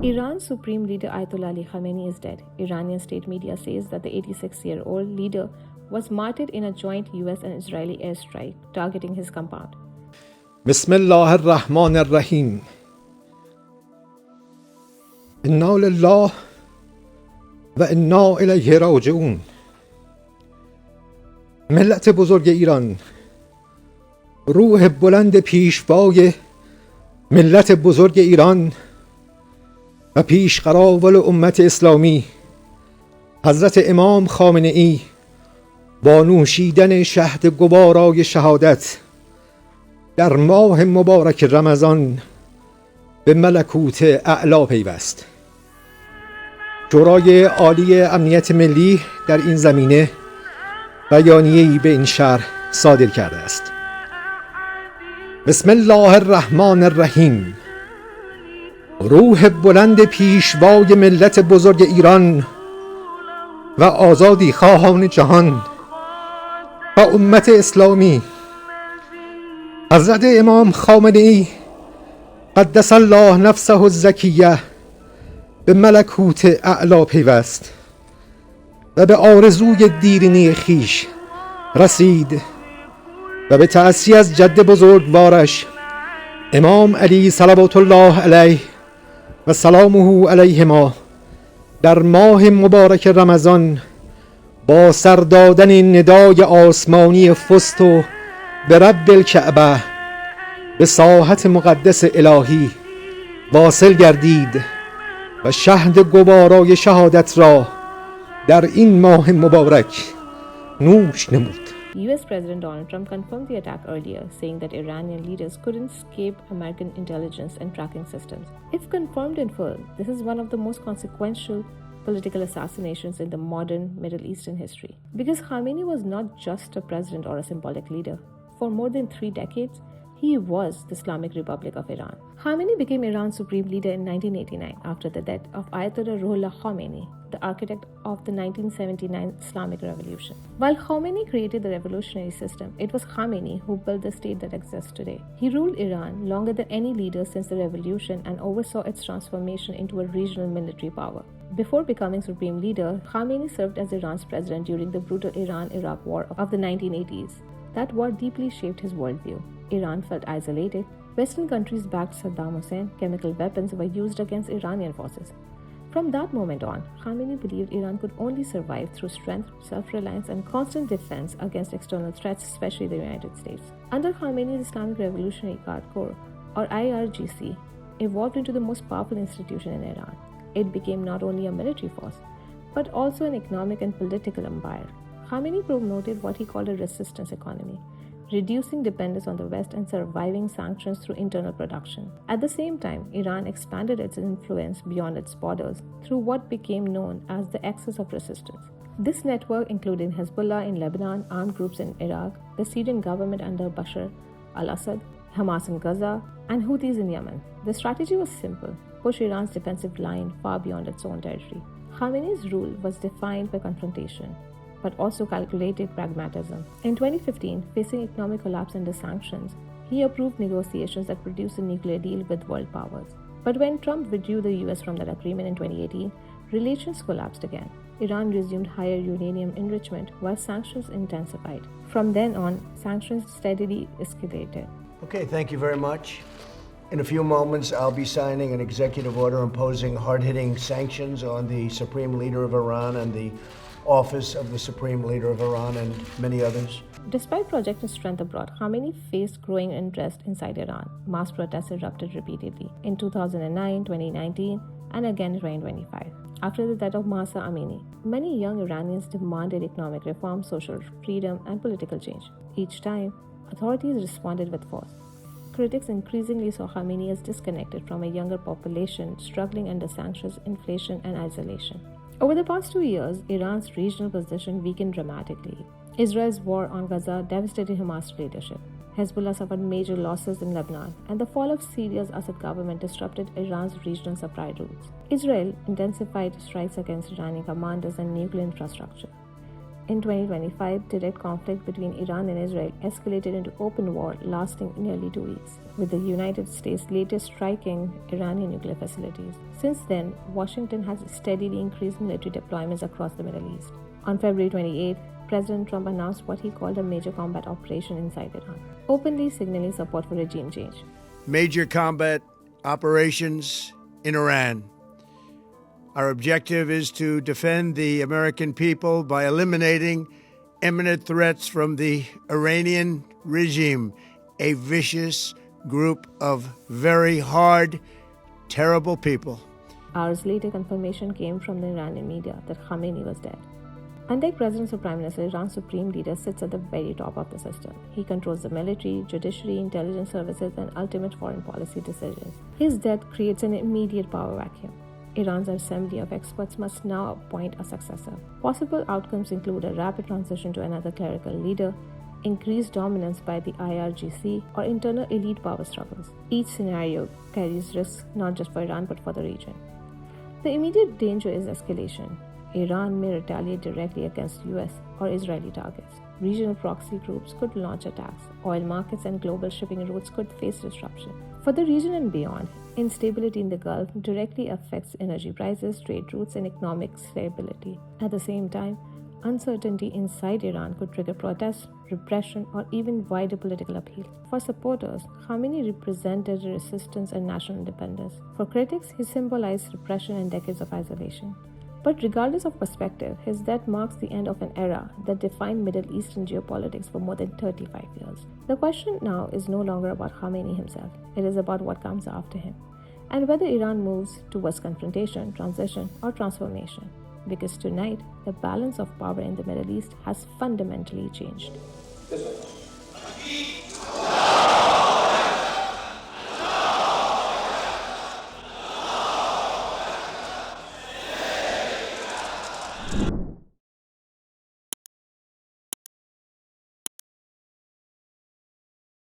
Iran's supreme leader Ayatollah Ali Khamenei is dead. Iranian state media says that the 86-year-old leader was martyred in a joint US and Israeli airstrike targeting his compound. Bismillah ar-Rahman ar-Rahim. Inna lillah و انا الیه راجعون. ملت بزرگ ایران، روح بلند پیشوای ملت بزرگ ایران و پیشقراول امت اسلامی حضرت امام خامنه ای با نوشیدن شهد گوارای شهادت در ماه مبارک رمضان به ملکوت اعلی پیوست. شورای عالی امنیت ملی در این زمینه بیانیه‌ای به این شهر صادر کرده است. بسم الله الرحمن الرحیم. روح بلند پیشوای ملت بزرگ ایران و آزادی خواهان جهان و امت اسلامی حضرت امام خامنه ای قدس الله نفسه الزکیه به ملکوت اعلی پیوست و به آرزوی دیرینی خیش رسید و به تأسی از جد بزرگوارش امام علی صلوات الله علیه و سلامه علیهما در ماه مبارک رمضان با سر دادن ندای آسمانی فست و به رب الکعبه به ساحت مقدس الهی واصل گردید و شهد گوارای شهادت را در این ماه مبارک نوش نمود. US President Donald Trump confirmed the attack earlier, saying that Iranian leaders couldn't escape American intelligence and tracking systems. If confirmed in full, this is one of the most consequential political assassinations in the modern Middle Eastern history. Because Khamenei was not just a president or a symbolic leader. For more than 3 decades, he was the Islamic Republic of Iran. Khamenei became Iran's supreme leader in 1989 after the death of Ayatollah Ali Khamenei, the architect of the 1979 Islamic Revolution. While Khamenei created the revolutionary system, it was Khamenei who built the state that exists today. He ruled Iran longer than any leader since the revolution and oversaw its transformation into a regional military power. Before becoming supreme leader, Khamenei served as Iran's president during the brutal Iran-Iraq war of the 1980s. That war deeply shaped his worldview. Iran felt isolated. Western countries backed Saddam Hussein. Chemical weapons were used against Iranian forces. From that moment on, Khamenei believed Iran could only survive through strength, self-reliance, and constant defense against external threats, especially the United States. Under Khamenei's Islamic Revolutionary Guard Corps, or IRGC, evolved into the most powerful institution in Iran. It became not only a military force, but also an economic and political empire. Khamenei promoted what he called a resistance economy, reducing dependence on the West and surviving sanctions through internal production. At the same time, Iran expanded its influence beyond its borders through what became known as the Axis of Resistance. This network included Hezbollah in Lebanon, armed groups in Iraq, the Syrian government under Bashar al-Assad, Hamas in Gaza, and Houthis in Yemen. The strategy was simple: push Iran's defensive line far beyond its own territory. Khamenei's rule was defined by confrontation, but also calculated pragmatism. In 2015, facing economic collapse under sanctions, he approved negotiations that produced a nuclear deal with world powers. But when Trump withdrew the US from that agreement in 2018, relations collapsed again. Iran resumed higher uranium enrichment while sanctions intensified. From then on, sanctions steadily escalated. Okay, thank you very much. In a few moments, I'll be signing an executive order imposing hard-hitting sanctions on the Supreme Leader of Iran and the Office of the Supreme Leader of Iran and many others. Despite projecting strength abroad, Khamenei faced growing interest inside Iran. Mass protests erupted repeatedly in 2009, 2019, and again in 2025. After the death of Mahsa Amini, many young Iranians demanded economic reform, social freedom, and political change. Each time, authorities responded with force. Critics increasingly saw Khamenei as disconnected from a younger population struggling under sanctions, inflation, and isolation. Over the past 2 years, Iran's regional position weakened dramatically. Israel's war on Gaza devastated Hamas leadership. Hezbollah suffered major losses in Lebanon, and the fall of Syria's Assad government disrupted Iran's regional supply routes. Israel intensified strikes against Iranian commanders and nuclear infrastructure. In 2025, direct conflict between Iran and Israel escalated into open war lasting nearly 2 weeks, with the United States later striking Iranian nuclear facilities. Since then, Washington has steadily increased military deployments across the Middle East. On February 28, President Trump announced what he called a major combat operation inside Iran, openly signaling support for regime change. Major combat operations in Iran. Our objective is to defend the American people by eliminating imminent threats from the Iranian regime, a vicious group of very hard, terrible people. Hours later, confirmation came from the Iranian media that Khamenei was dead. Unlike President or Prime Minister, Iran's supreme leader sits at the very top of the system. He controls the military, judiciary, intelligence services, and ultimate foreign policy decisions. His death creates an immediate power vacuum. Iran's assembly of experts must now appoint a successor. Possible outcomes include a rapid transition to another clerical leader, increased dominance by the IRGC, or internal elite power struggles. Each scenario carries risks not just for Iran but for the region. The immediate danger is escalation. Iran may retaliate directly against US or Israeli targets. Regional proxy groups could launch attacks. Oil markets and global shipping routes could face disruption. For the region and beyond, instability in the Gulf directly affects energy prices, trade routes, and economic stability. At the same time, uncertainty inside Iran could trigger protests, repression, or even wider political upheaval. For supporters, Khamenei represented resistance and national independence. For critics, he symbolized repression and decades of isolation. But regardless of perspective, his death marks the end of an era that defined Middle Eastern geopolitics for more than 35 years. The question now is no longer about Khamenei himself. It is about what comes after him, and whether Iran moves towards confrontation, transition, or transformation. Because tonight, the balance of power in the Middle East has fundamentally changed.